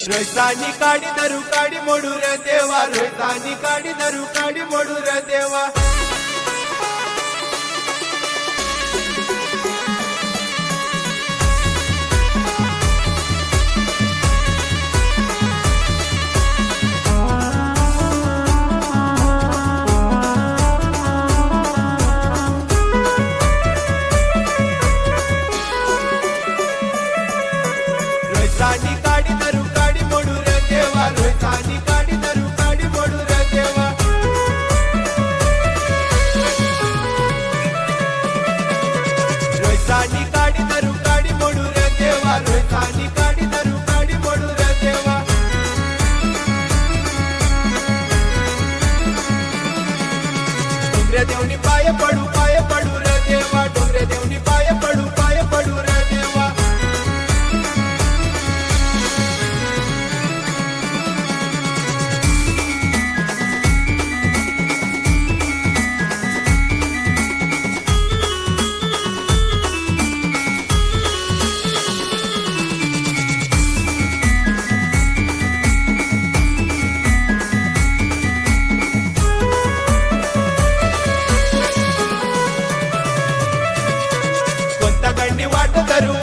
रोहितानी काडी धरू काडी मोडू रे देवा, रोहितानी काडी धरू काडी मोडू रे देवा। रोहितानी काडी धरू काडी मोडू रे देवा, रोहितानी काडी धरू काडी मोडू रे देवा। रोहितानी काडी धरू काडी मोडू रे देवा, रोहितानी काडी धरू काडी मोडू रे देवा। डोंगरे देवनी पाय पडू रे देवा, डोंगरे देवनी पाय पडू रे देवा। गंडी वाट धरू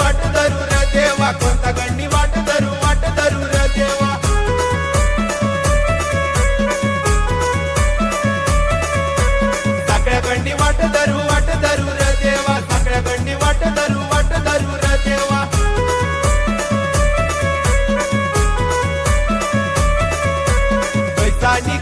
रे देवा, कोणता गंडी वाट धरू रे देवा। सगळ्या गंडी वाट धरू रे देवा, सगळ्या गंडी वाट धरू रे देवा। रोहितानी